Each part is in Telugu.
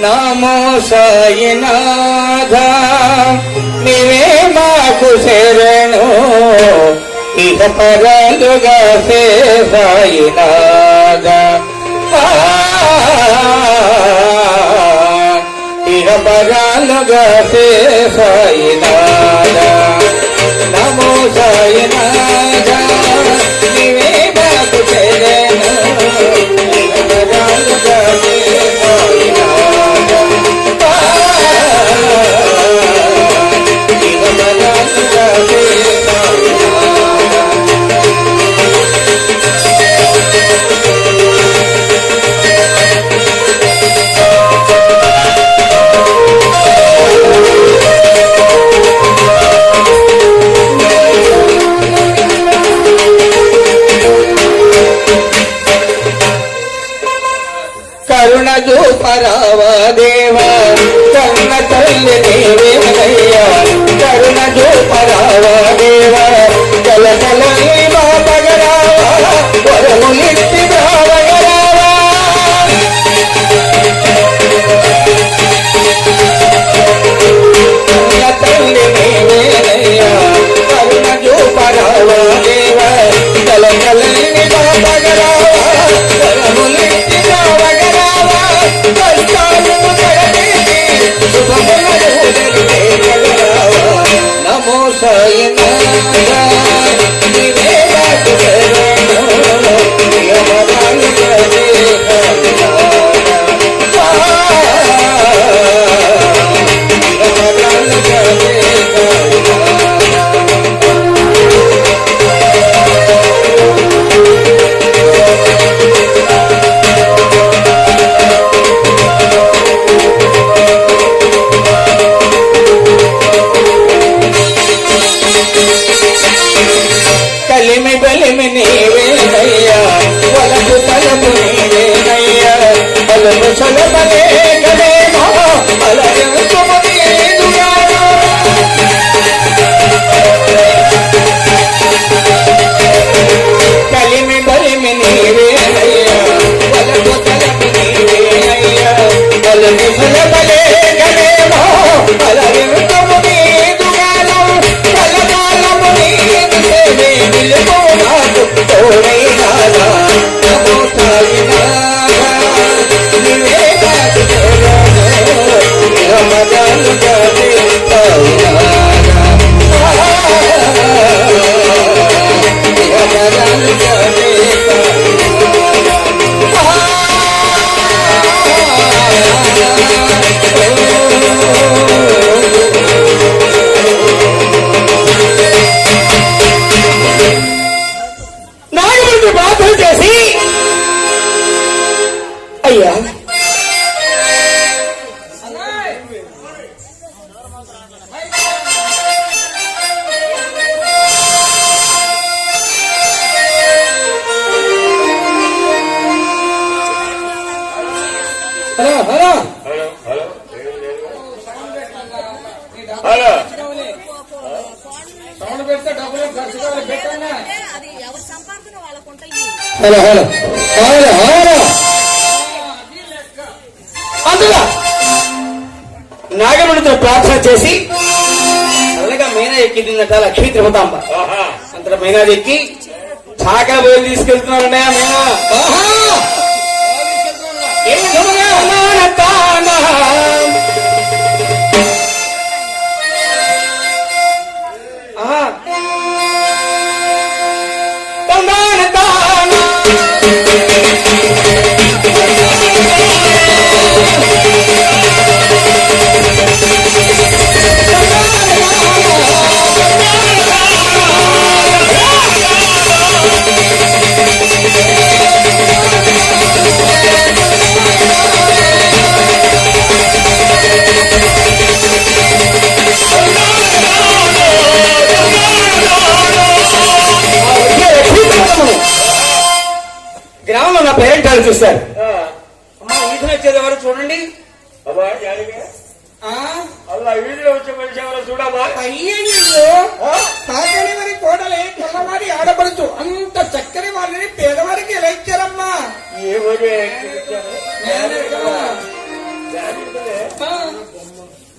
నమో సాయినాథ నీవే మాకు శరణు ఇహ పరాలుగా సే సాయినాథ ఇహ పరాలుగా సే సాయినాథ నమో సాయినాథ నీవే మాకు శరణు ఇహ పరాలుగా సే సాయినాథ ఇహ పరాలుగా సే కరుణజు పరావా దేవా కన్న తల్లి నీవేనయ్యా కరుణజు పరావా దేవా కలకలని బాపగరావా వరములిట్టి బావగరావా కన్న తల్లి నీవేనయ్యా కరుణజు పరావా దేవా కలకలని బాపగరావా వరములిట్టి నమో సాయినాథ నీవే మాకు శరణు ఇహ పరాలుగా సే కలిమి బలిమి నీవేనయ్యా వలపు తలపు నీవేనయ్యా బలము సలబలే గలేమో అలయంతుము నీదుగా కలిమి బలిమి నీవేనయ్యా వలపు తలపు నీవేనయ్యా బలము సలబలే గలేమో అలయంతుము నీదుగాను కలకాలము నీదు సేవే నిలుపు నాకు తోడైనాదా నమో సాయినాథ నీవే మాకు శరణు ఇహ పరాలుగా సే సాయినాథ ఇహ పరాలుగా సే ప్రార్థన చేసి అయ్యా hello hello hello hello sound పెడితే డబ్బులు ఖర్చు కావాలి పెట్టండి హలో హలో హలో హలో అందులో నాగమణితో ప్రార్థన చేసి చల్లగా మీనా ఎక్కి తిన్నట లక్ష్మీ తిరుపతాంబ అంతటా మీనా ఎక్కి చాకల బయలు తీసుకెళ్తున్నారన్నయ్య మీనా గ్రామంలో నా పేరెంటాలు చూశారు. వీధిలో వచ్చేవారు చూడండి. వీధిలో వచ్చే మనిషి ఎవరో చూడమ్మా. అయ్యో కాకని మరి కోడలే కొన్నవాడి ఆడపడుచు అంత చక్కని వారిని పేదవారికి ఎలా ఇచ్చారమ్మా?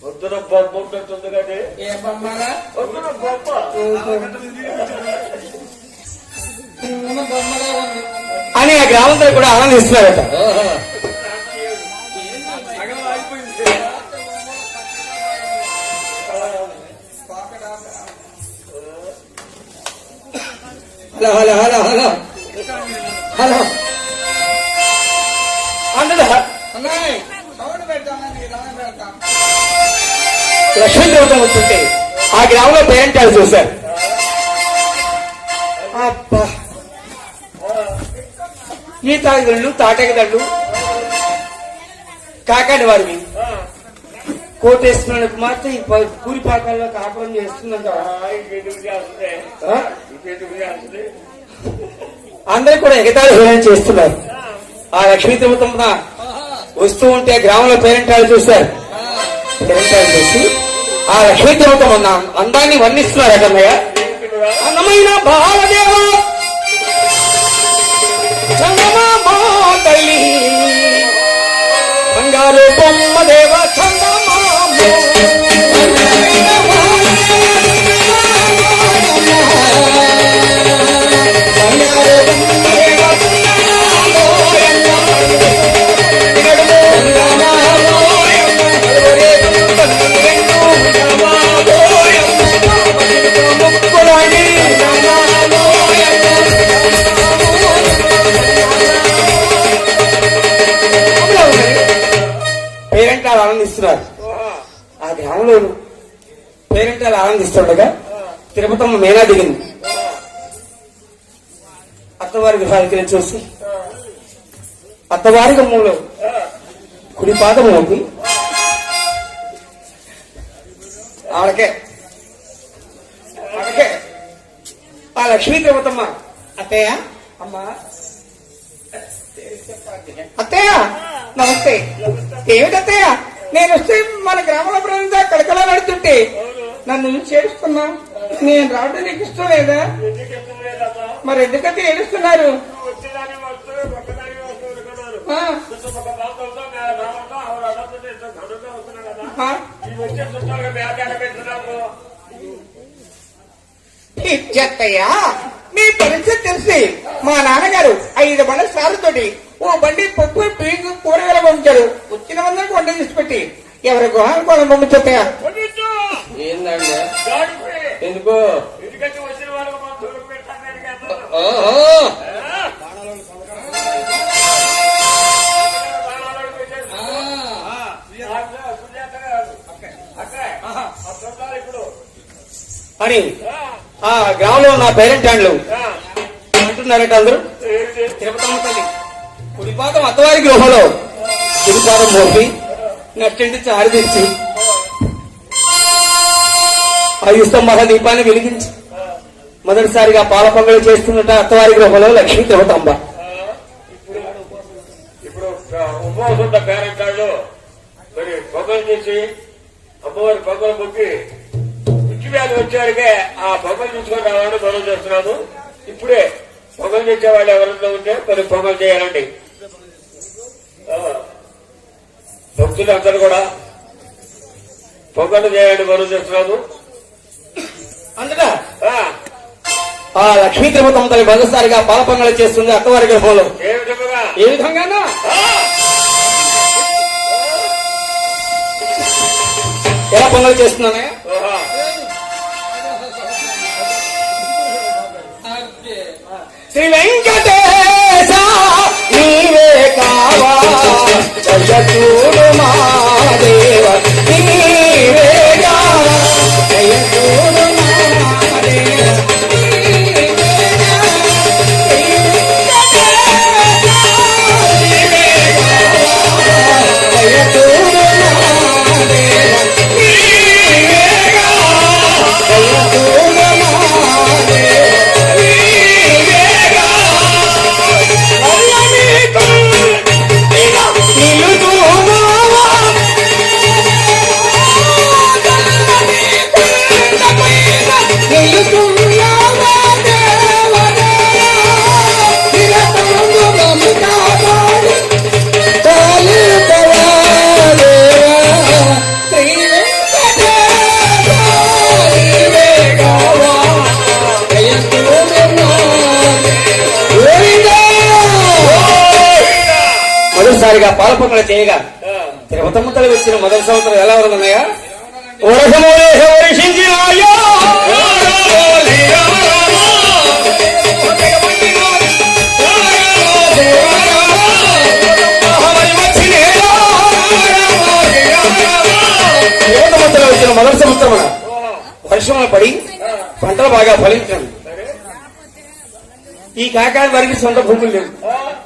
పొద్దున బొమ్మ ఉంటుంది కానీ ఏ బొమ్మరా పొద్దున బొమ్మ అని ఆ గ్రామంతో కూడా ఆనందిస్తున్నారట. Hello hello hello hello hello అందులో లక్ష్మీ దేవత వస్తుంటే ఆ గ్రామంలో పేరెంటాలు చూశారు. అబ్బా ఈ తాగిదళ్ళు తాటకదళ్ళు కాకాడి వారివి కోటేశ్వరుని కుమార్తె ఈ కూలిపాకాల్లో కాపురం చేస్తుందంట. అందరూ కూడా ఎగతాళి హేళన చేస్తున్నారు. ఆ లక్ష్మీ దేవతమ్మ వస్తూ ఉంటే గ్రామంలో పేరెంటాలు చూశారు. పేరెంటాలు చూసి ఆ లక్ష్మీ దేవతమ్మ అందాన్ని వర్ణిస్తున్నారు. అన్నయ్య అందమైన బాలదేవ చందమా తల్లి బంగారు బొమ్మ దేవ చందమా పేరెంటాలు ఆనందిస్తున్నారు. ఆ గ్రామంలో పేరెంటాలు ఆనందిస్తుండగా తిరుపతమ్మ మేనా దిగింది. అత్తవారి గృహానికి చూసి అత్తవారి గమ్మంలో కుడి పాదం ఉంది. ఆడకే ఆ లక్ష్మీ దేవతమ్మ అత్తయ్య అమ్మా అత్తయ్య నమస్తే. ఏమిటత్తయ్య నేను వస్తే మన గ్రామంలో ప్రజంతా కడకలా నడుతుంటే నన్ను చేరుస్తున్నా. నేను రావడం నీకు ఇష్టం లేదా? మరి ఎందుకంటే ఏడుస్తున్నారు? చెత్తయ్యా మీ పరిస్థితి తెలిసి మా నాన్నగారు 5 బండ్ల సార్లతోటి ఓ బండి పప్పు పీకు కూరగాయలు పంపించారు. వచ్చిన అందరికి వంట తీసి పెట్టి ఎవరి గృహానికి వాళ్ళని పంపించత్తయ్యా. ఏందండి ఎందుకో అని ఆ గ్రామంలో ఉన్న పేరెంట్ హ్యాండ్లు అంటున్నారట అందరూ. తిరుపతమ్మ తల్లి కుడిపాదం అత్తవారి గృహంలో కుడిపాదం మోపి నచ్చండి చారిదించి 5 స్తంభాల దీపాన్ని వెలిగించి మొదటిసారిగా పాల పొంగలు చేస్తున్నట అత్తవారి గృహంలో లక్ష్మీ తిరుపతమ్మ. ఇప్పుడు ఉపవాసం పేరెంట్ హ్యాండ్లు మరి పొంగలు చేసి అమ్మవారి పొంగలు మొక్కి వ్యాధి వచ్చేవారికే ఆ పొంగలు తీసుకొని రావాలని మనం చేస్తున్నాను. ఇప్పుడే పొంగలు తెచ్చేవాళ్ళు ఎవరిలో ఉంటే మరి పొంగలు చేయాలండి. భక్తులందరూ కూడా పొంగలు చేయాలని మనం చేస్తున్నాను. అందుగా ఆ లక్ష్మీ తిరుపతమ్మ తల్లి మొదటిసారిగా పాల పొంగలు చేస్తుంది అత్తవారి గృహంలో. ఏ విధంగా ఎలా పొంగలు చేస్తున్నానే? శ్రీ వెంకటేశ నీవే కావా జయచూడు మా దేవ నీవే కావా జయచూడు మా దేవ జయచూడు మా దేవ మొదటిసారిగా పాలపొంగల చేయగా తిరుపతమ్మ తల్లి వచ్చిన మొదటి సంవత్సరం ఎలా ఉన్నాయా వచ్చిన మొదటి సంవత్సరం వర్షంలో పడి పంటలు బాగా ఫలించండి. ఈ కాకాని వారికి సొంత భూములు లేవు,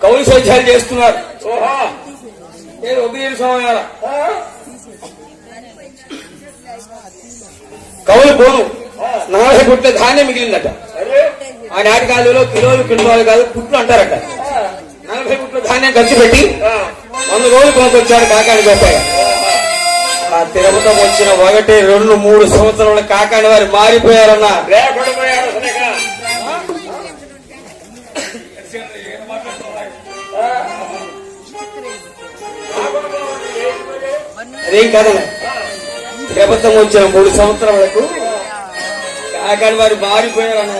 కౌలు స్వేచ్ఛాలు చేస్తున్నారు. సమయాల కౌలు పోను 40 గుట్ల ధాన్యం మిగిలిందట. ఆనాటి కాలంలో కిలోలు కింటాలు కాదు గుట్లు అంటారట. 40 గుట్ల ధాన్యం ఖర్చు పెట్టి 100 రోజులు కొనుకొచ్చాడు కాకాని గోపయ్య. ఆ తిరుపతం వచ్చిన 1, 2, 3 సంవత్సరాల కాకాని వారు మారిపోయారన్న. అదేం కాదన్న, తిరుపతం వచ్చిన 3 సంవత్సరాలకు కాకాని వారు మారిపోయారన్న.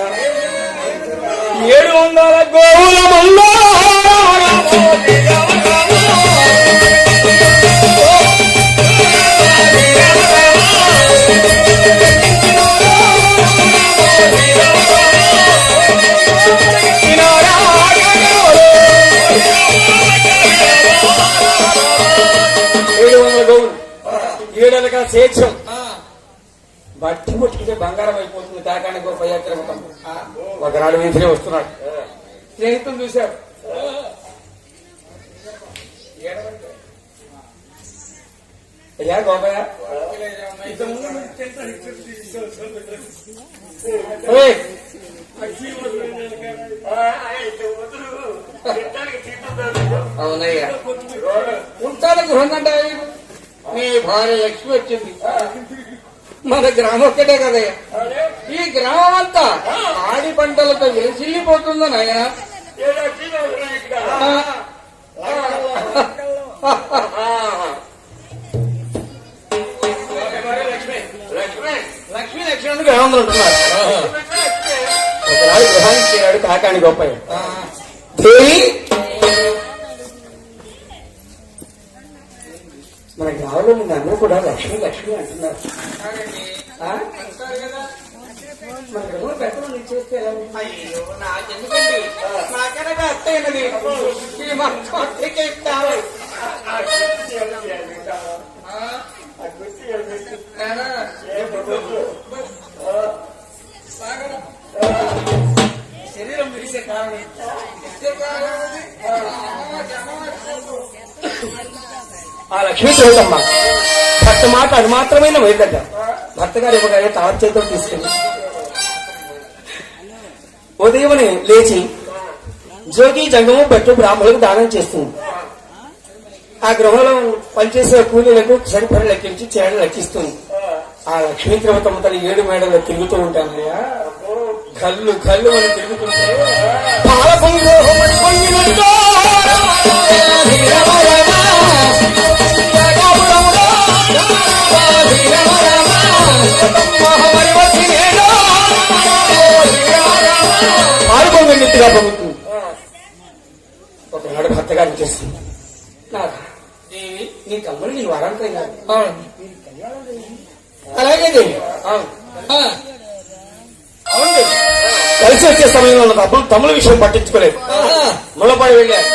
700 గోవుల మల్లా స్వేచ్ఛం బట్టి ముట్టుకుంటే బంగారం అయిపోతుంది. కాకాని గోపయ్య తిరుపతం ఒకనాడు వీధిలో వస్తున్నాడు. స్నేహితులు చూశారు. అయ్యా గోపయ్య, అవునయ్యా ఉంటాను గృహంగంట. మీ భార్య లక్ష్మి వచ్చింది. మన గ్రామం ఒక్కటే కదయ్యా, ఈ గ్రామం అంతా ఆడి పంటలతో వెలిసిల్లిపోతుందని ఆయన. లక్ష్మీ లక్ష్మణ్ గ్రామంలో ఉంటున్నారు. ఒకనాడు గృహానికి చేరాడు కాకాని గోపయ్య. దేవి, మన గ్రామంలో నిన్న అందరూ కూడా లక్ష్మి లక్ష్మి అంటున్నారు. మన గ్రహంలో పెద్దలు నేను చూస్తే ఎలా ఉంది? అయ్యో నాకెందుకండి, నాకనగా అత్తయ్యనది శరీరం విరిసే కారణం ఆ లక్ష్మీ తిరుపతమ్మ భర్త మాట అది మాత్రమే వైద్య భర్త గారు ఇవ్వగానే తాత చేతితో తీసుకెళ్ళి ఉదయమని లేచి జోగి జంగము పెట్టు బ్రాహ్మణులకు దానం చేస్తుంది. ఆ గృహంలో పనిచేసే కూలీలకు సరిపడ లెక్కించి చీరలు లెక్కిస్తుంది. ఆ లక్ష్మీ తిరుపతమ్మ తల్లి 7 మేడల్లో తిరుగుతూ ఉంటానయ్యా. కళ్ళు కళ్ళు అని తిరుగుతుంటే పాల పాల్గొంగెత్తిగా పొంగుతుంది. ఒకనాడు భర్త గారు చేస్తుంది, దేవి నీ తమ్ముడు నీ వారాంతం కాదు. అలాగే దేవి, అవును కలిసి వచ్చే సమయంలో తమ్ముల విషయం పట్టించుకోలేదు. ముళ్ళపాడు వెళ్ళారు,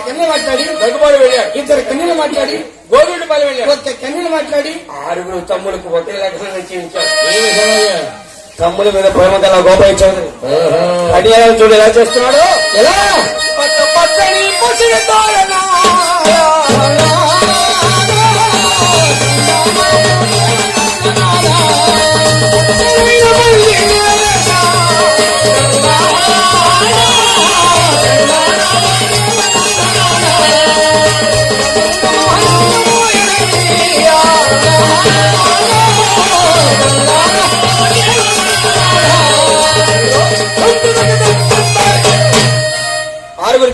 కన్నెలు మాట్లాడి దగ్గుబాడు వెళ్ళారు, 2 కన్నెలు మాట్లాడి గోవిందపాలు వెళ్ళారు, 1 కన్నెలు మాట్లాడి 6 తమ్ములకు ఒకే లక్షణం నిశ్చయించారు. తమ్ముల మీద ప్రేమ గల గోపయ్య చౌదరి అడియాలను చూడు ఎలా చేస్తున్నాడు. ఎలా పచ్చని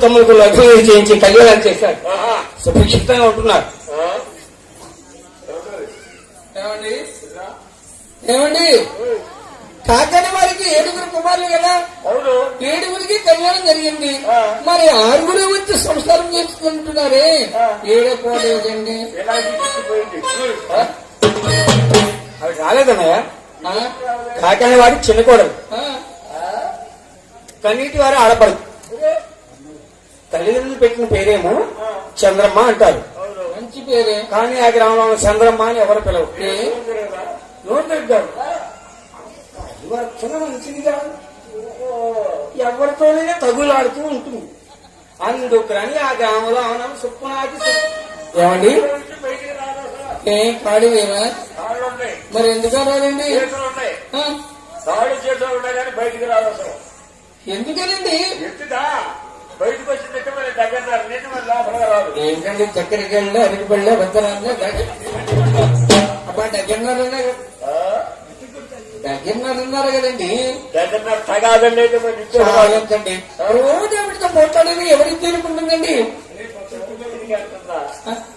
తమ్ములకు లగ్నం చేయించి కళ్యాణాలు చేశారు. సుభిక్షితంగా ఉంటున్నారు. ఏమండి కాకాని వారికి 7 కుమారులు కదా, 7 కళ్యాణం జరిగింది. మరి 6 వచ్చి సంస్కారం చేస్తే వస్తుంటున్నారే ఏడే పోలేదండి. ఎలాంటి తీసుకుపోయింది అవి రాలేదన్నయ్య. ఆ? కాకనే వాడి చిన్న కోడలు, ఆ? కన్నీటి వారు ఆడపడదు. తల్లిదండ్రులు పెట్టిన పేరేమో చంద్రమ్మ అంటారు, మంచి పేరే. కానీ ఆ గ్రామంలో చంద్రమ్మ అని ఎవరు పిలవు. నోరు పెట్టారు. మంచిదిగా ఎవరితోనే తగులాడుతూ ఉంటుంది. అందుకని ఆ గ్రామంలో అవునా సుప్పునాకి ఏమండి బయటికి రాదు ఏ కాడివేనా? తాళ్ళు ఉన్నాయి, మరి ఎందుకు రాదండి? చేతులు ఉన్నాయి, తాళ్ళు చేతులు ఉన్నాయి కానీ బయటికి రాదు అసలు. ఎందుకనండి? ఎత్తుదా బయటకు వచ్చిందంటే మరి దగ్గర నీటి మరి లోపలగా రాదు. ఏంటండి చక్కెరకెళ్ళ అరటిపళ్ళ భద్రాన్న అబ్బా దగ్గరన్నారు కదండి. దగ్గర తగాదండి అయితే మరి నిత్యం రాదు. చాలండి రోజు ఎవరితో పోతాడని ఎవరికి తీరుకుంటుందండి?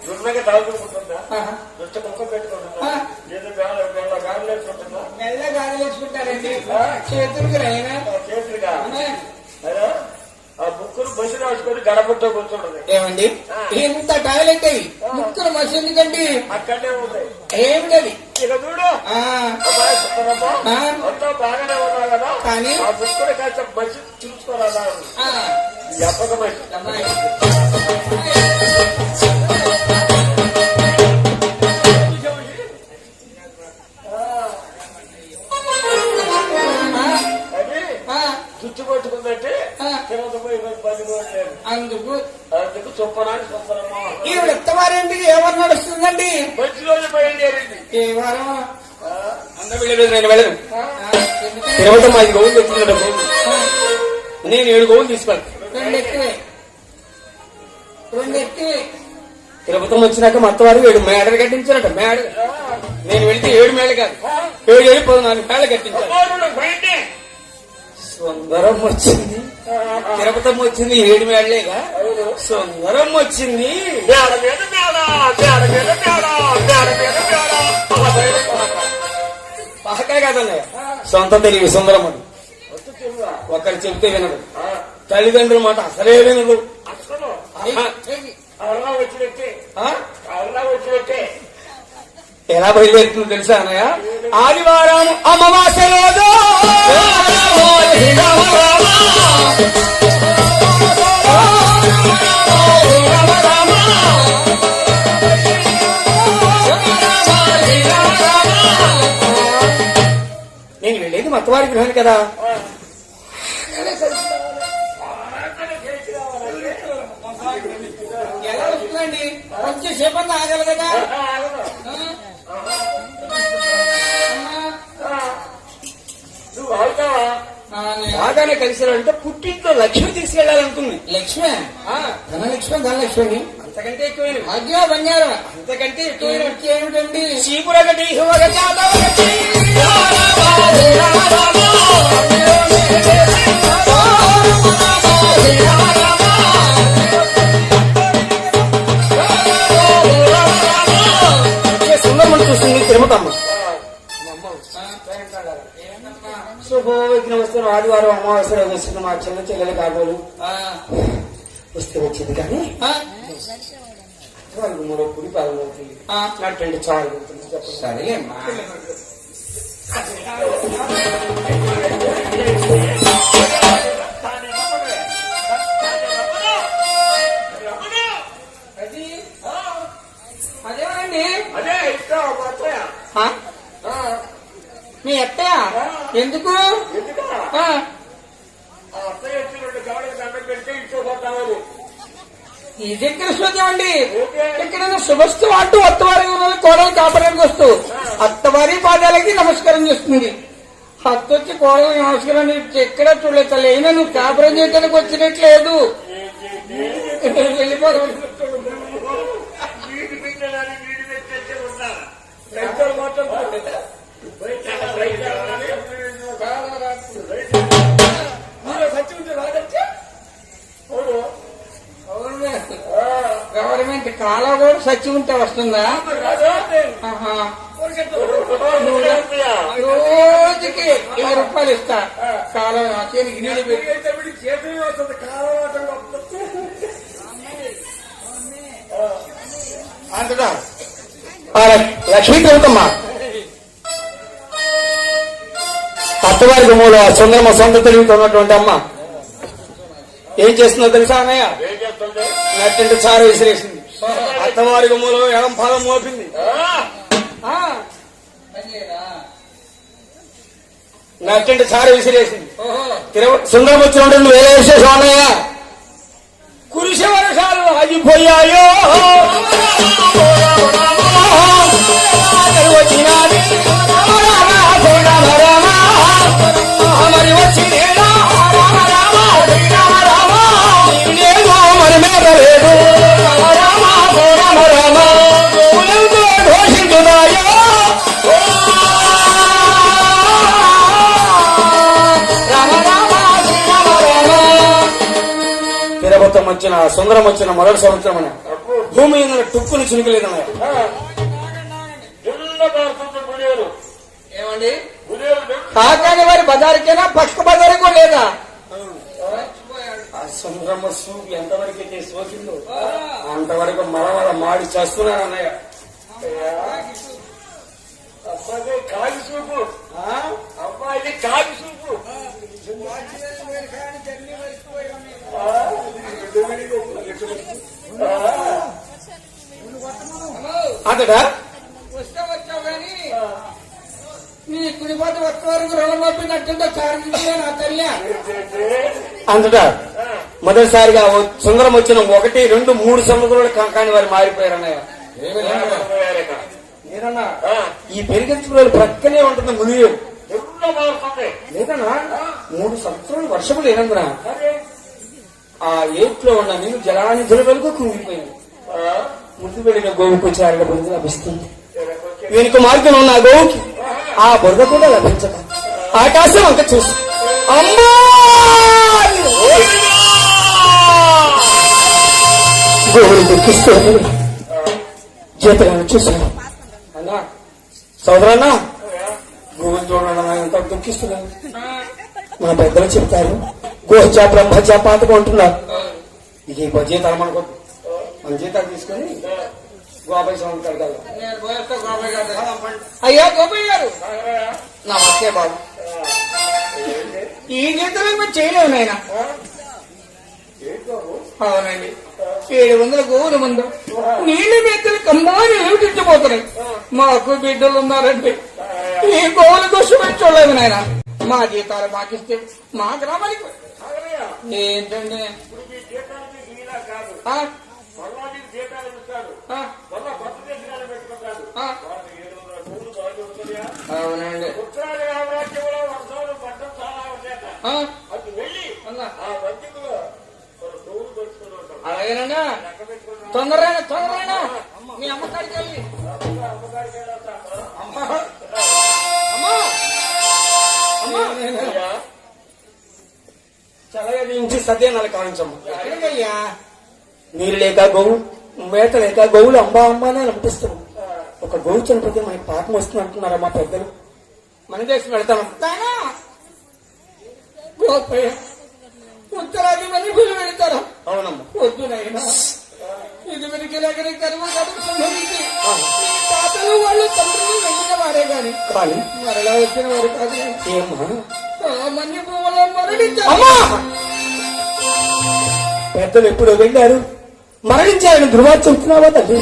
దున్నగా తాగుతుంటుందా, ఆహా. దుష్ట కుక్క పెట్టుకుంటుందా, ఆ. ఏదో గాలి వేసుకుంటుందా, మెల్ల గాలి వేసుకుంటారండి చేతులకి రైనా. చేతులుగా అదే ఆ ముక్కులు బస్సు రాసుకొని గడపతో కూర్చుంటుంది. ఏమండి ఇంత టాయిలెట్ అయ్యి ముక్కులు మసి ఎందుకండి? అక్కడే ఉంటాయి. ఏమిటది? ఇక చూడు ఆ, అబ్బాయి సుందరమ్మ, ఆ. అంతా బాగానే ఉన్నావు కదా, కానీ? ఆ ముక్కులు కాస్త బస్సు చూసుకోరాదా ఆ, ఎప్పక మనిషి. అమ్మాయి. అది ఆ, చుచ్చు పట్టుకుందంటే ఆ. తిరుమత పోయి 10 రోజులు అందుకు అందుకు చొప్పనాన్ని సుందరమ్మ ఈవిడ ఎత్తవారేంటికి ఎవరు నడుస్తుందండి? మంచి రోజు బయలుదేరింది. ఏ వారం? అందరూ వెళ్ళలేదు, నేను వెళ్ళను. ఆ, ఎందుకని? తిరుపతి 5 గోవులు తెచ్చుకున్నాడు. ఆ, నేను 7 గోవులు తీసుకెళ్తాను. రెండు ఎక్కువే. తిరుపతి వచ్చినాక మొత్తం వారు 7 మేడలు కట్టించారట. మేడ నేను వెళ్తే 7 మేడలు కాదు, 7 14 మేడలు కట్టించారు. కుమారుడు బయటే సుందరం వచ్చింది, తిరుపతి వచ్చింది 7 మేడలేగా, సుందరం వచ్చింది. మేడ మీద మేడ, మేడ మీద మేడ, మేడ మీద మేడ. పహకాయ కాదన్నయ్య, సొంత తెలివి సుందరం అని. ఒకరు చెబితే వినదు, తల్లిదండ్రుల మాట అసలే వినదు. అసలు ఆహా. అలా వచ్చినట్టే, ఆ? అలా వచ్చినట్టే. ఎలా బయలుదేరుతుందో తెలుసా అన్నయ్య? ఆదివారం అమావాస్య రోజు నేను వెళ్ళేది మత్తవారి గృహాన్ని కదా. ఎలా వస్తుందండి? కొంచెం సేపంగా ఆగలి కదా. నువ్వు అవుతావా? బాగానే కలిసారంటే పుట్టింట్లో లక్ష్మి తీసుకెళ్లాలనుకుంది. లక్ష్మి ధనలక్ష్మి ధనలక్ష్మి అంతకంటే ఎక్కువైన భాగ్య బంగారం అంతకంటే ఎక్కువైన ఏమిటండి? చీపురగటి సుందరమని చూస్తుంది తిరుమతమ్మ. శుభవిఘ్న వస్తున్న ఆదివారం అమావాస్య వస్తున్న మా చిన్న చెల్లెలు కాబోలు వస్తే వచ్చింది, కానీ వాళ్ళు 3 కుడి పాలు అవుతుంది. నాకంటే చాలు అవుతుంది. చెప్పండి. సరేలేమ్మా. అదేమండి అదే ఇంకా అత్తయ్య. మీ అత్తయ్య ఎందుకు? ఎందుకా ఆ, ఆ అత్తయ్య వచ్చి 2 గవడలు దండం పెడితే ఇచ్చుకోపోతావు. ఇది ఎక్కడ శోధ్యం అండి? ఎక్కడైనా శుభస్తు అంటూ అత్తవారి కోడలు కాపడానికి వస్తూ అత్తవారి పాదాలకి నమస్కారం చేస్తుంది. అత్త వచ్చి కోడలు నమస్కారం ఎక్కడ చూడలేదు. తల్లి అయినా నువ్వు కాపురం చేయడానికి వచ్చినట్లేదు. వెళ్ళిపోవడం వీడి పెట్టాలని వీడి పెట్టే ఉన్నా పెద్దలు మాత్రం గవర్నమెంట్ కాలం కూడా సచ్చి ఉంటే వస్తుందా? ఆహా. రోజుకి 1000 రూపాయలు ఇస్తా. కాలం చేతికి నీళ్ళు పెట్టి చేతులు వస్తుంది కాలం అంతటా ఆ లక్ష్మీ దేవతమ్మ అత్తవారి గుమ్మలో ఆ సుందరమ్మ సొంత తెలివితో ఉన్నటువంటి అమ్మ ఏం చేస్తుందో తెలుసా అన్నయ్య? ఏం చేస్తుంది? నట్టింటి చారు విసిరేసింది. అత్తవారి గుమ్మలో ఎడం పాదం మోపింది. ఆ, నట్టింటి చారు విసిరేసింది. ఓహో సుందరం వచ్చినటువంటి వేరే విశేషం అన్నయ్య. కురిసే వర్షాలు ఆగిపోయాయో వచ్చినాది మరి వచ్చినేనా మరి మీద లేదు ఘోషించున్నాయో తిరుపతం వచ్చిన సుందరం వచ్చిన మొదటి సంవత్సరం అన్న భూమి మీద టుక్కుని చినుకలేదన్నయ్య. ఏమండి కాకాని వారి బజారుకేనా పక్క బజారుకో లేదా ఆ సుందరమ్మ సూపు ఎంతవరకు అయితే సోకిందో అంతవరకు మరమర మాడి చేస్తున్నాను అన్నయ్య. అబ్బాయి కాగి సూపు, అమ్మాయి కాగి సూపు. అంతటా వస్తే వచ్చావు కానీ నీ కుడిపాటి వచ్చే వరకు రుణం పంపినట్టుంటే కారణించే నా తల్లి అంతటా మొదటిసారిగా సుందరం వచ్చిన 1, 2, 3 సంవత్సరాలు కాని వారు మారిపోయారన్నయ్య. లేదన్నా ఈ పెరిగించుకున్న ప్రక్కనే ఉంటుంది మునియం లేదన్నా 3 సంవత్సరాలు వర్షము లేనందున ఆ ఏట్లో ఉన్న నేను జలానిధుల వరకు కుంగిపోయింది. ముందు వెళ్ళిన గోవుకు చారడ బురద లభిస్తుంది. వెనుక మార్గం ఉన్న ఆ గోవుకి ఆ బురద కూడా లభించక ఆకాశం అంత చూసి అమ్మా గోవులు దుఃఖిస్తూ జీతలను చూశాను. అన్నా సోదరన్నా గోవులు చూడడం ఎంత దుఃఖిస్తున్నాను. మన పెద్దలు చెప్తారు గోహత్య బ్రహ్మత్య పాతగా ఉంటున్నారు. ఇది జీతాలు మనకు మన జీతాలు తీసుకొని గోపాయి స్వామి కడతారు. అయ్యా గోపయ్య గారు నమస్తే బాబు. ఈ గీతలు మేము చేయలేము నాయన. అవునండి 700 గోవుల ముందు నీళ్లు మెత్తలు కమ్మాని ఏమిటిచ్చిపోతున్నాయి. మాకు బిడ్డలు ఉన్నారండి. ఈ గోవుల కోసం మేము చూడలేదు నాయన. మా జీతాలు మాకిస్తే మా గ్రామానికి ఏంటండి ఆ? ఆ? ఆ? అవునండి ఆ? అలాగేనండి తొందరగా మీ అమ్మకాడికి వెళ్ళి అమ్మా అమ్మా చల్లగా నుంచి సత్యానాలు కావించమ్మ. ఎక్కడికయ్యా నీరు లేక గోవు మేత లేక గోవులు అంబా అంబానే అనిపిస్తున్నాం. ఒక గోవు చనిపోతే మనకి పాపం వస్తుంది అంటున్నారా మా పెద్దలు. మన దేశం వెళ్తాం తానా గోపయ్య ఉత్తరాది మంది భూమి పెడతారా? అవునమ్మా. వద్దు నాయనా ఇది మనకి దగ్గర కరువు కడుపు సంబంధించి తాతలు వాళ్ళు తండ్రులు వెళ్ళిన వారే గాని కానీ మరలా వచ్చిన వారు కాదు. ఏమ్మా మన్ని పువ్వులో మరణించారు. అమ్మా పెద్దలు ఎప్పుడో వెళ్ళారు మరణించారని ధృవాలు చెప్తున్నావా తల్లి?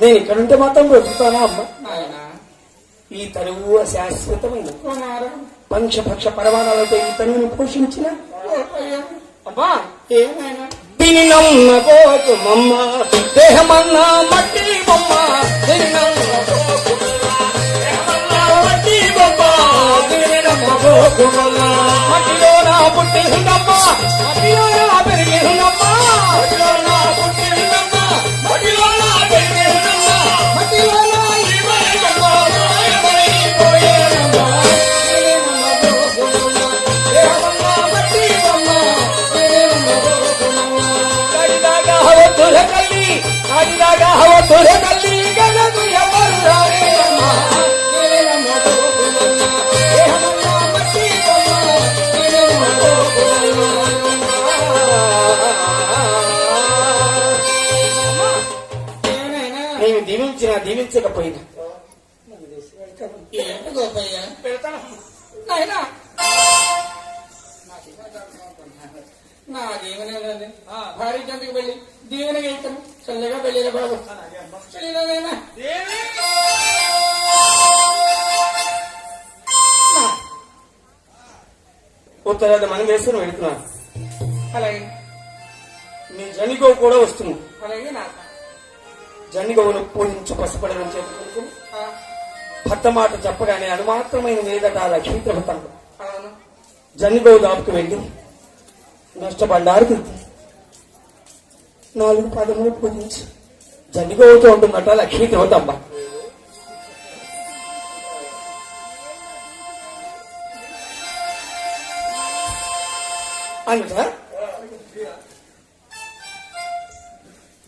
నేను ఇక్కడుంటే మాత్రం బ్రతుకుతానా అమ్మా? నాయనా ఈ తరువు శాశ్వతమైన కుమారా పంచపక్ష పరమాణాలతో ఈ తరువును పోషించిన గోపయ్య అమ్మా ఏమైనా దీని నమ్మకోమమ్మ దేహమన్నా మట్టి బొమ్మ దీని మట్టి బొమ్మ దీని నమ్మకోమమ్మ మట్టిలో నా పుట్టి ఉందమ్మ మట్టిలో నా పెరిగి ఉందమ్మ మట్టిలో నా పుట్టి ఉందమ్మ మట్టిలో నా పెరిగి ఉందమ్మ మట్టిలో నా తల్లి గనకు ఎవరు రారే అమ్మా దీవించినా దీవించకపోయినా ఏంటి గోపయ్య పెడతాను. నాయనా నా దీవెన భారీ చెంతకు వెళ్ళి దీవెనగా ఇస్తాను చల్లగా వెళ్ళిన బాబు చల్లినా ఉత్తరాది మనం వేసుకుని వెళుతున్నాను. అలాగే మీ జనిగోవు కూడా వస్తుంది. అలాగే నాకు జనిగోవును పూజించు పసిపడని చెప్పి భర్త మాట చెప్పగానే అనుమాత్రమైన మీదట ఆ లక్ష్మీ ప్రభుత్వం అవును జనిగోవు దాపుకు వెళ్ళి నష్టపడ్డారు తిరిగి 4 పదములు పూజించి జనిగోవుతో ఉంటుందట లక్ష్మీ దేవతమ్మ. అంట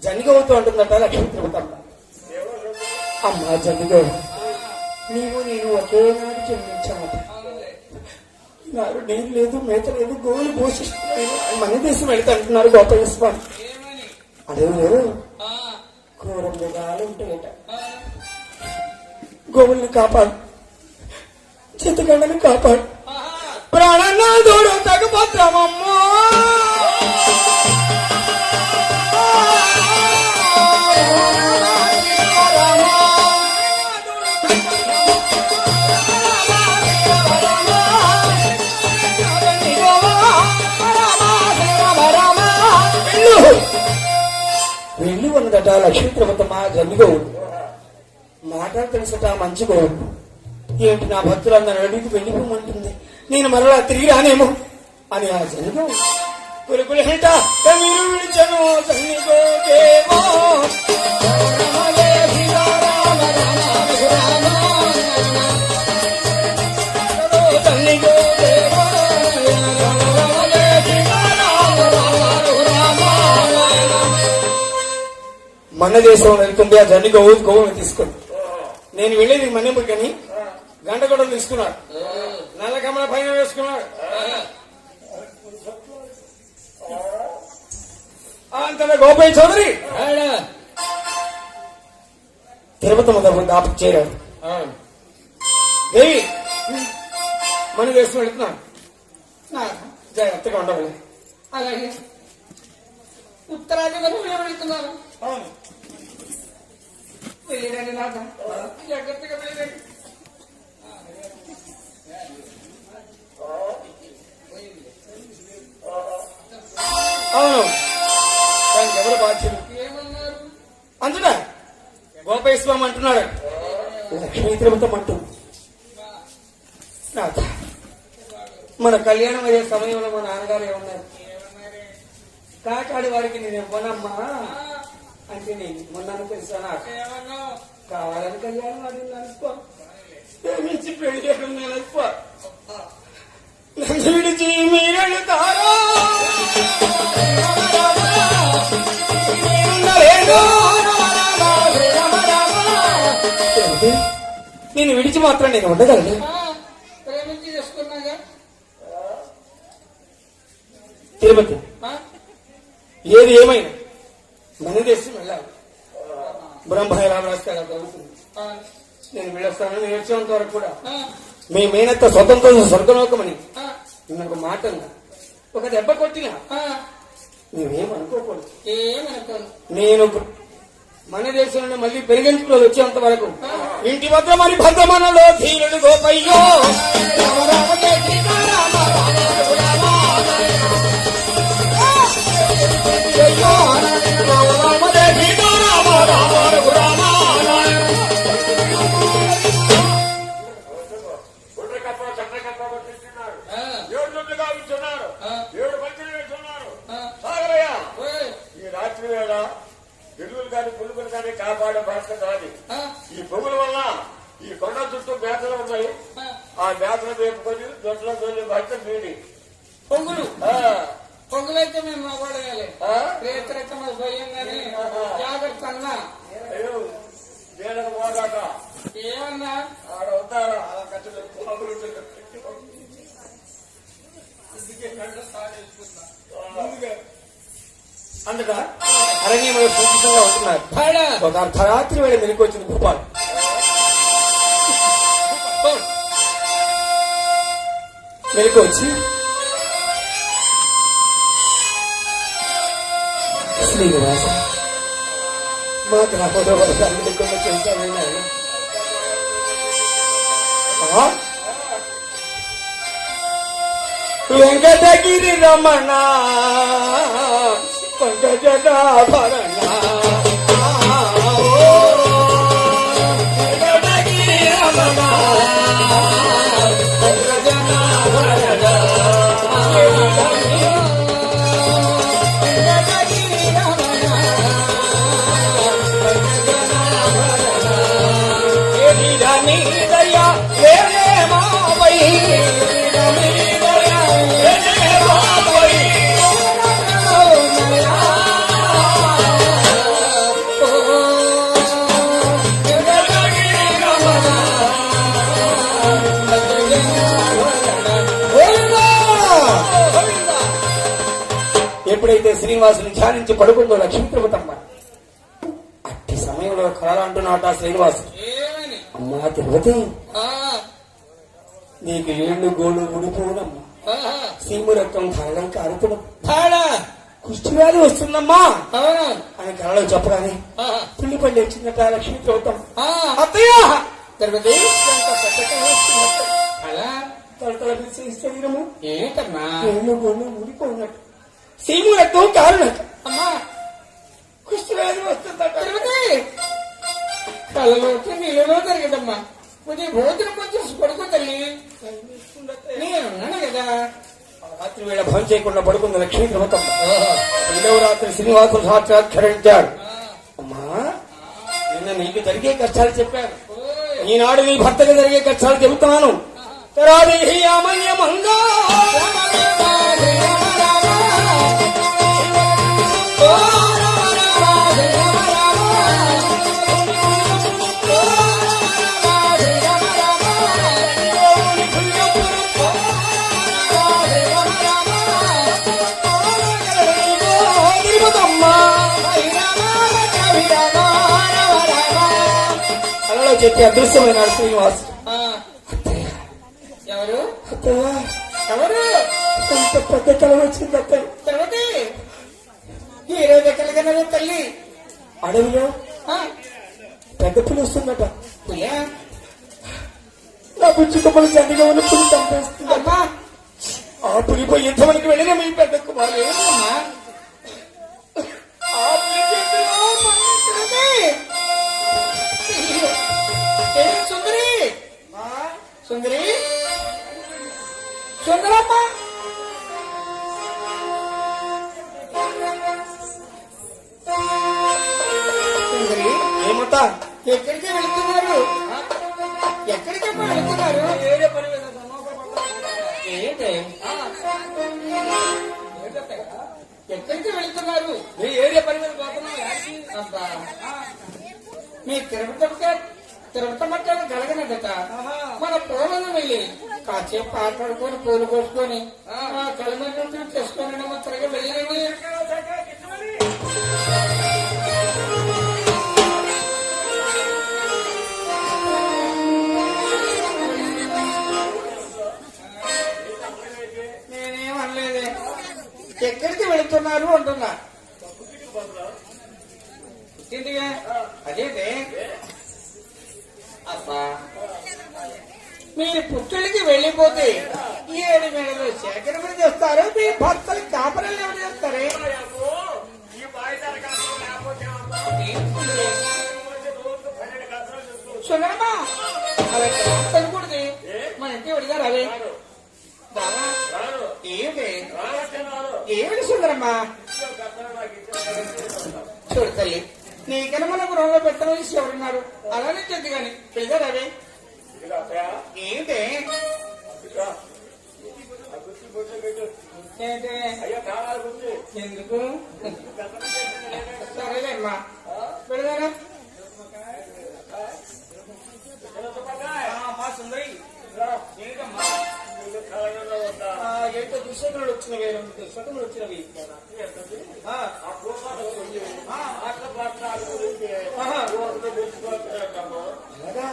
జనిగోవుతో ఉంటుందట లక్ష్మీ దేవతమ్మ. అమ్మా జనిగోవు, నీవు నేను ఒకేనాడు జన్మించామట. నాడు నీరు లేదు, మేత లేదు, గోవులు పోషిస్తున్నాయి. మన దేశం వెళితే అంటున్నారు గోపాల స్వామి. అడవులు ఘోర మృగాలు ఉంటాయట. గోవుల్ని కాపాడు, చిత్తగండని కాపాడు, ప్రాణనాథుడు తగపత్రమమ్మో. వెళ్ళి ఉన్నదట లక్ష్మీ ప్రభుత్వమా జన్మిగోవు. మాట తెలుసట మంచి గోవు. ఏంటి నా భక్తులందరూ అడిగి వెళ్ళిపోమంటుంది, నేను మరలా తిరిగి రానేమో అని ఆ జన్మిగోవు కులుకులేట మీరు విడిచను జన్మిగోకేమో. మన దేశం వెళ్తుంది ఆ జన్ని గోవుని తీసుకుని. నేను వెళ్ళేది మన్నెంపుడు కానీ గంట కూడా తీసుకున్నాడు, నల్ల కమల పైన వేసుకున్నాడు. అంతలో గోపయ్య చౌదరి తిరుపతి మొదలు దాపు చేరాడు. దేవి మన దేశం వెళుతున్నాడు, జాగ్రత్తగా ఉండవు. అలాగే ఉత్తరాది వరకు వెళ్తున్నాను. వెళ్ళిరండి నాన్న, జాగ్రత్తగా వెళ్ళిరండి. అవును, దానికి ఎవరు బాధ్యులు? ఏమన్నారు? అంటున్నా గోపయ్య స్వామి అంటున్నాడు, లక్ష్మీ తిరుపతం అంటుంది. మన కళ్యాణం అయ్యే సమయంలో మా నాన్నగారు ఏమన్నారు, కాకాడి వారికి నేను ఇవ్వనమ్మా అంటే నేను మొన్న తెలుసా కావాలని కళ్యాణం అడిగింది అనుకో, ప్రేమించి పెళ్లి చేయడం నేను అనుకో. నన్ను విడిచి మీరెళ్తారో నేను విడిచి మాత్రం నేను ఉండగలను. ప్రేమించి చేసుకున్నాగా తిరుపతి ఏది ఏమైనా మన దేశం వెళ్ళాలి. బ్రహ్మాయి రామరాజు జరుగుతుంది. నేను వెళ్ళొస్తాను, నేను వచ్చేంత వరకు కూడా మీ మేనత్త స్వతంత్రం స్వర్గలోకమని నాకు మాట ఉందా. ఒక దెబ్బ కొట్టినా నువ్వేమనుకోకూడదు. ఏమనుకోను. నేను మన దేశంలో మళ్ళీ పెరిగించుకుని వచ్చేంత వరకు ఇంటి వద్ద మరి భద్రమనలో ధీరుడు గోపయ్యో. ఈ రాత్రి వేళ ఎరువులు కానీ పులుగులు కానీ కాపాడే బాధ్యత కాదు. ఈ పొగుల వల్ల ఈ కొండ చుట్టూ మేతలు ఉన్నాయి, ఆ మేతలు వేపుకొని దొడ్లో వెళ్ళి బాధ్యత మీది. పొంగులు పొంగులైతే మేము మాట్లాడగాలి, రేతరైతే మాకు భయం కానీ జాగ్రత్త అన్నా. దేనికి పోదాక ఏమన్నా ఆడ అవుతారా అలా ఖర్చులు పొగులు అందుక అరణ్యంలో సుఖితంగా ఉంటున్నారు. తాడా ఒక అర్ధరాత్రి వేళ మెలకు వచ్చింది గోపాల్. మెలకు వచ్చి శ్రీనివాస మా గ్రామంలో వర్షాలు లేకుండా చేశాను. వెంకటగిరి రమణ పంకజాభరణ వెంకటగిరి రమణ పంకజాభరణ వెంకటగిరి రమణ పంకజాభరణ దయా వేరే మావై ఎప్పుడైతే శ్రీనివాసుని ధ్యానించి పడుకుందో లక్ష్మీ తిరుపతమ్మ అట్టి సమయంలో కలలాంటున్నాట శ్రీనివాసు. ఏమని అమ్మా తిరుపతి, ఆ, నీకు ఏళ్ళు గోళ్ళు ఊడిపోనమ్మా, ఆహా. సీము రక్తం ధారడం కారుతున్నాం, తాడా కుష్టి వ్యాధి వస్తుందమ్మా అవును. అని కళలో చెప్పగానే ఆహా. పుల్లి పల్లి వచ్చిందట లక్ష్మీ తిరుపతమ్మ. ఆ, అత్తయ్య తిరుపతి ఎంత పెద్ద కళ వస్తుందట. అలా తలతల బిడ్డ శరీరము ఏంటమ్మా ఏళ్ళు గోళ్ళు ఊడిపోయినట్టు, సీము రక్తం కారునట, అమ్మా కుష్టి వ్యాధి వస్తుందట. తిరుపతి కళ్ళలోకి నీళ్ళలో జరిగదమ్మా. కొంచెం భోజనం కొంచెం పడుకో తల్లి, నేనున్నాను కదా. రాత్రి వేళ భయం చేయకుండా పడుకుంది లక్ష్మీ తిరుపతమ్మ. రెండవ రాత్రి శ్రీనివాసులు సాక్షాత్కరించాడు. అమ్మా నిన్న నీకు జరిగే కష్టాలు చెప్పాను, ఈనాడు నీ భర్తకు జరిగే కష్టాలు చెబుతున్నాను. తరాదేహియామన్యమంగా అలలో చెప్పి అదృశ్యమైనాడు శ్రీనివాసు. ఆ, ఎవరు అత్తయ్య ఎవరు ఎంత పెద్ద కళ వచ్చింది అత్తయ్య. తిరుపతి ఈ రోజు ఎక్కడికైనా తల్లి అడవిలో ఆ, పెద్ద పులి వస్తుందట. పులియా? నా బుజ్జి కొమ్మలు చండిగా ఉన్న పులి చంపేస్తుంది. అమ్మా ఆ పులిపోయి యుద్ధమనికి వెళ్ళిన మీ పెద్ద కుమారు ఏంటమ్మా? ఆ పులి చేతిలో తిరుపతి! ఏ సుందరి సుందరి సుందరమ్మ సుందరి ఏమతా ఎక్కడికి వెళుతున్నారు? ఎక్కడికమ్మా వెళుతున్నారు? ఏంటి ఎక్కడికి వెళుతున్నారు? అబ్బా మీ తిరుపతమ్మ కలగనదట. మన పూలను వెళ్ళి కాసేపు పాటడుకొని పూలు కోసుకొని కలమని చేసుకొని త్వరగా వెళ్ళండి. నేనేమనలేదే. ఎక్కడికి వెళుతున్నారు అంటున్నా. ఇంటిగా అదేంటే అబ్బా మీరు పుట్టులకి వెళ్ళిపోతే 7 నెలలు సేకరణ చేస్తారు, మీ భర్తలు కాపరలు ఎవరు చేస్తారే? సుందరమ్మా అలా అనుకూడదు. మన ఇంటి అడిగారు అదే ఏమిటి ఏమిటి సుందరమ్మా? చూడు తల్లి, నీకన్నా మన గృహంలో పెట్టడం ఎవరున్నారు? అలానే చెద్దు గాని పిలిచారు అవే ఏమిటి ఎందుకు? సరేలేమ్మా పెడదారా సుందరి ఏంటో దుశ్శకులు వచ్చినవి 2 దుశ్శకులు వచ్చినవి ఆ, అలాగా?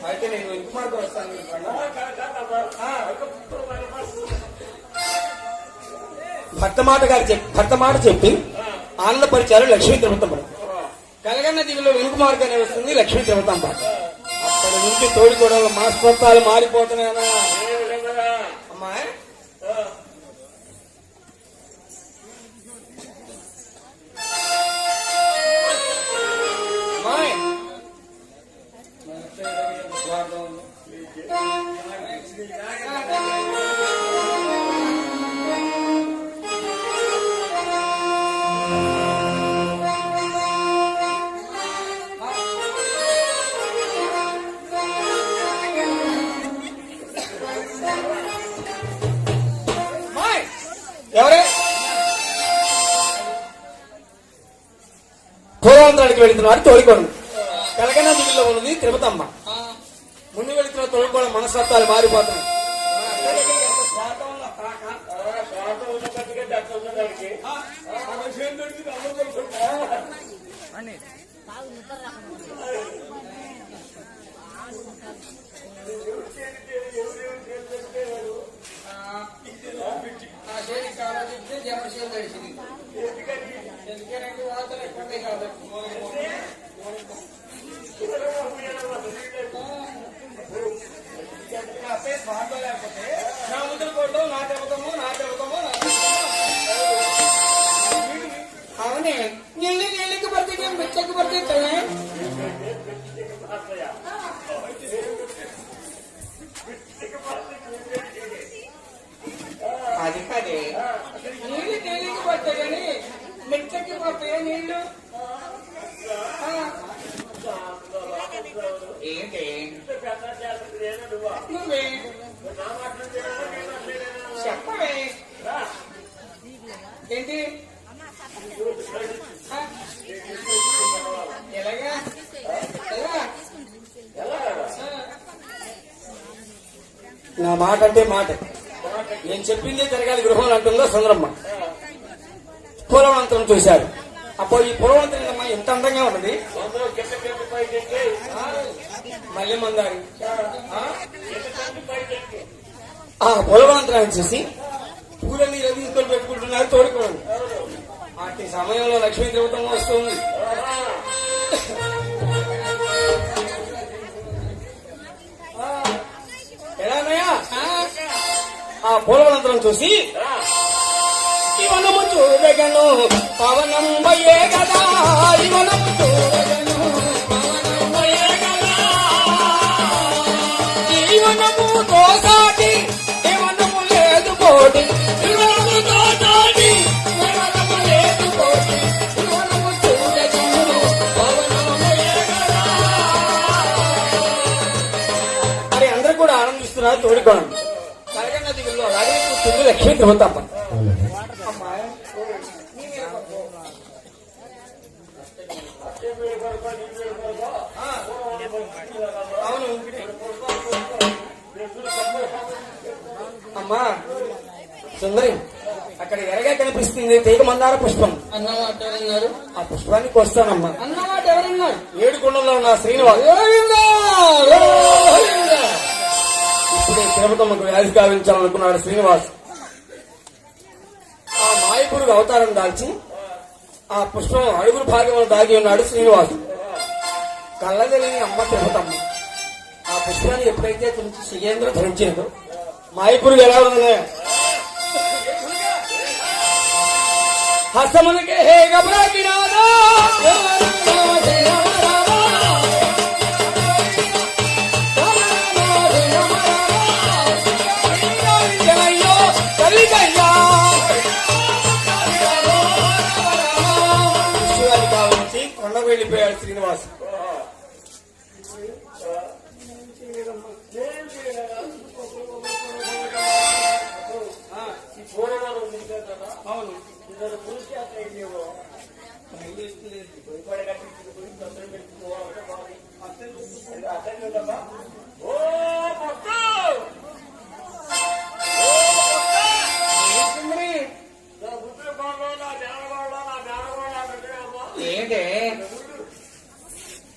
అయితే నేను ఇంటి మార్గం వస్తాను భర్త మాట చెప్పి ఆనందపరిచారు లక్ష్మీ తిరుమతమ్మ. కలగన్న దివిలో వెనుక మార్గం అనే వస్తుంది లక్ష్మీ తిరుమతమ్మ. అక్కడి నుంచి తోడుకోవడం మనస్తత్వాలు మారిపోతున్నాయనా అమ్మాయి. అమ్మాయి ఎవరే పూర్వాంతరానికి వెళుతున్నారు తోడుకోవడం. కలగన్న దిగుల్లో ఉన్నది తిరుపతమ్మ. ముందు వెళుతున్న తోడుకోవడం మనస్తత్వాలు మారిపోతున్నాయి. నా ముద్ర కొడతావు నా తిరుగుతాము అవునే నీళ్ళకి పడితే మిచ్చకి పడితే అది కాదే నీళ్ళకి పడతాయి కానీ మిచ్చకి పడతాయా నీళ్లు ఏంటి నువ్వే చెప్పవే ఏంటి ఎలాగా నా మాట అంటే మాట నేను చెప్పిందే జరగాలి గృహంలో అంటుందో సుందరమ్మ. పూలవంతరం చూశారు. అప్పుడు ఈ పూలవంతరం ఎంత అందంగా ఉన్నది. మళ్ళీ మందారి ఆ పూలవంతరాన్ని చూసి పూలన్నీ తీసుకొని పెట్టుకుంటున్నారు తోడుకోండి. అట్టి సమయంలో లక్ష్మీ తిరుపతమ్మ వస్తుంది. ఎలానయ్యా ఆ పూలవంతరం చూసి ఇవనము చూడగను పవనం వయ్యే కదా ఇవనము చూడగను పవనం వయ్యే కదా ఇవనము తోసాటి ఇవనము లేదు కోటి ఇవనము తోసాటి ఇవనము లేదు కోటి ఇవనము చూడగను పవనం వయ్యే కదా అని అందరూ కూడా ఆనందిస్తున్నారు తోడుకోండి. కలగన్న దిగుల్లో అలాగే కూర్చుంది లక్ష్మీ తిరుమతమ్మ. అవును అమ్మా సుందరి అక్కడ ఎరగా కనిపిస్తుంది తీగ మందార పుష్పం. అన్నమాట ఎవరన్నారు? ఆ పుష్పానికి వస్తానమ్మా. అన్నమాట ఎవరన్నారు? ఏడుకొండలో ఉన్న శ్రీనివాస్ ఇప్పుడే తిరుపతమ్మకు వ్యాధి గావించాలనుకున్నాడు శ్రీనివాస్. ఆ మాయపురుగు అవతారం దాల్చి ఆ పుష్పం అడుగురు భాగంలో దాగి ఉన్నాడు శ్రీనివాస్. కళ్ళదలిని అమ్మ తిరుపతమ్మ ఆ పుష్పాన్ని ఎప్పుడైతే తుంచి శిగేంద్ర ధరించినదో మాయపురుగు ఎలా ఉన్నదా హస్తమునకే హే గబరాకినాదా కొండ వెళ్ళిపోయాడు శ్రీనివాస్. అవును ఏంటే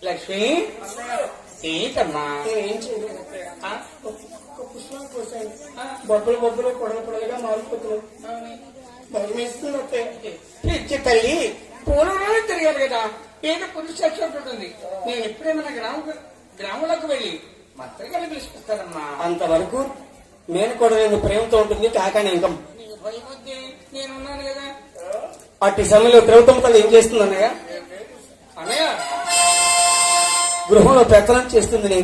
లక్ష్మి ఏంటమ్మా ఏం చేయలేదు ఆ? ఒక పుష్పాలు కోసాను బొబ్బలు బొబ్బలు పొడలు పొడలుగా మారిపోతున్నాయి భయం వేస్తుంది అత్తయ్య. పిచ్చి తల్లి పూర్వంలోనే తిరిగారు కదా ఏదో పురుష ఉంటుంది నేను ఎప్పుడేమైనా గ్రామంలోకి వెళ్ళి మత్తగా పిలుచుకొస్తానమ్మా. అంతవరకు నేను కూడా నేను ప్రేమతో ఉంటుంది కాకాని ఇంకా నీకు భయం వద్దే నేనున్నాను కదా. అట్టి సమయంలో ద్రౌపదమ్మ తల్లి ఏం చేస్తుంది అన్నయ్య? అన్నయ్య గృహంలో పెత్తనం చేస్తుంది.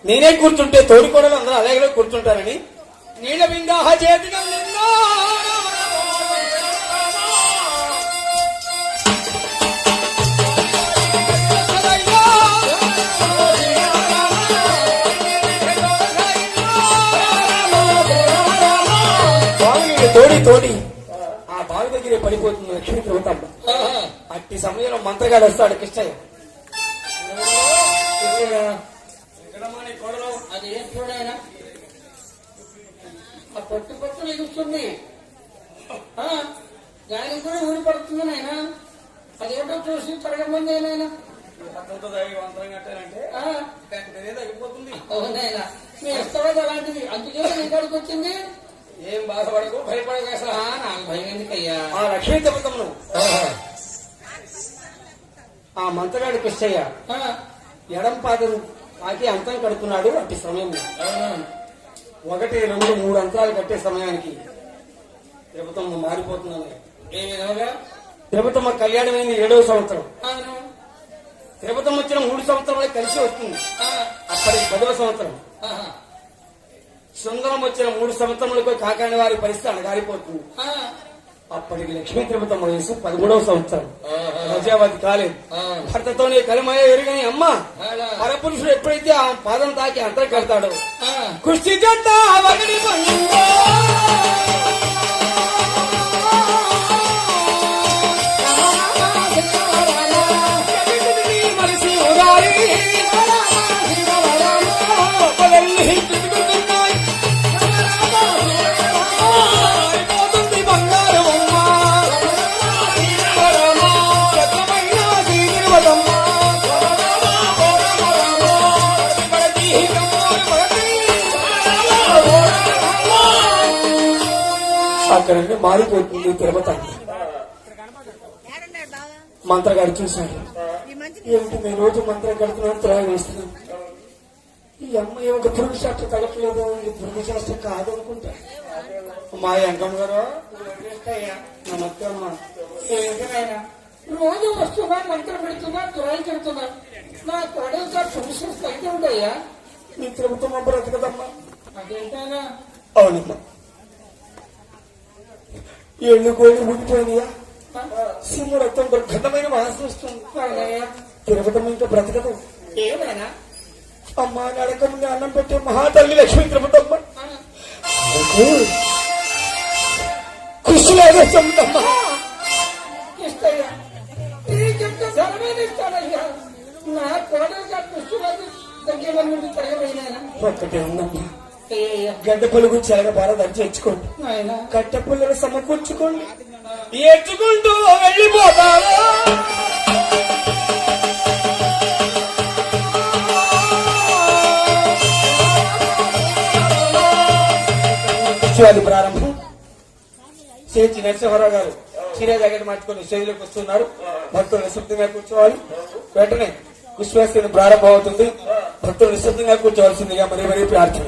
నేనే కూర్చుంటే తోడుకోవడం అందరూ అలాగే కూర్చుంటారని నీళ్ళ బిందాహ చేతిగా నిన్నో బావిని తోడి ఆ బావి దగ్గరే పడిపోతుంది లక్ష్మీ ద్రౌపదమ్మ. అట్టి సమయంలో మంత్రగాడు వస్తాడు కృష్ణయ్య. అది ఏం చూడాయన ఆ పొట్టు పొట్టు ఎగుస్తుంది దానికి కూడా ఊరి పడుతుంది నాయన. అదేంటో చూసి తరగమంది నాయన. అవునాయన మీ ఇష్టపడి అలాంటిది అందుకే నీ కాడికి వచ్చింది. ఏం బాధపడకు భయపడకు అసలు. నాకు భయం ఎందుకయ్యా. ఆ లక్ష్మీ ద్రౌపదమ్మను ఆ మంత్రగాడు కృష్ణయ్య ఎడం పాదం ఆకి అంతం కడుతున్నాడు. అట్టి సమయంలో 1, 2, 3 అంతరాలు కట్టే సమయానికి ద్రౌపదమ్మ మారిపోతున్నాను. ఏ విధంగా ద్రౌపదమ్మ కళ్యాణమైంది 7వ సంవత్సరం. అవును ద్రౌపదమ్మ వచ్చిన 3 సంవత్సరాలే కలిసి వస్తుంది. అప్పటికి 10వ సంవత్సరం. సుందరం వచ్చిన 3 సంవత్సరములకు కాకాని వారి పరిస్థితి అణగారిపోతుంది. అప్పటికి లక్ష్మీ ద్రౌపదమ్మ వయసు 13వ సంవత్సరం. ప్రజావతి కాలేదు. భర్తతోనే కలిమయ ఎరుగని అమ్మ పరపురుషుడు ఎప్పుడైతే ఆ పాదం తాకి అంతరం కడతాడో కుస్తీ జంట వగడి పండిందో. మనిషి ఉగారి అక్కడ నుండి మారిపోతుంది తిరుపతి. మంత్రగాడు చూశాడు. ఏమిటి నేను రోజు మంత్రం కడుతున్నాను త్రాగి వేస్తున్నాను. ఈ అమ్మాయి ఒక పురుషాస్త్ర తగట్లేదు. ఇది పురుషాస్త్రం కాదు అనుకుంటా. మా అంకమ్మ గారు నమస్తే అమ్మా. రోజు వస్తున్నా మంత్రం పెడుతున్నా తురాయి చెడుతున్నా నా తొడగా పురుషులు అయితే ఉంటాయా. నీ తిరుగుతమ్మ బ్రతకదమ్మా. అదేంటైనా అవునమ్మా. ఏళ్ళు కోళ్ళు ఊడిపోయినాయా. సింహ రక్తం దుర్గంధమైన వాసన వస్తుంది. తిరగటం ఇంకా బ్రతకదు. ఏమైనా అమ్మా నడక ముందు అన్నం పెట్టే మహాతల్లి లక్ష్మీ తిరుపతమ్మ కృషి లేదమ్మా. ఇస్తాయ్యా నీకెంత ధనమైన ఇస్తానయ్యా. నా కోడలుగా కృష్ణులకు దగ్గర నుండి తిరగబోయినా ఒక్కటే ఉందమ్మా. గడ్డ పొలుగు చెరగ బార తెచ్చుకోండి. కట్టె పుల్లలు సమకూర్చుకోండి. ఏడ్చుకుంటూ వెళ్ళిపోతావా. అది ప్రారంభం. చేతి నరసింహారావు గారు చీర జాకెట్ మార్చుకొని స్టేజ్లోకి వస్తున్నారు. భక్తులు నిశ్శబ్దంగా కూర్చోవాలి. వెంటనే పుష్పేశ్వరిని ప్రారంభం అవుతుంది. భక్తులు నిశ్శబ్దంగా కూర్చోవలసిందిగా మరీ ప్రార్థన.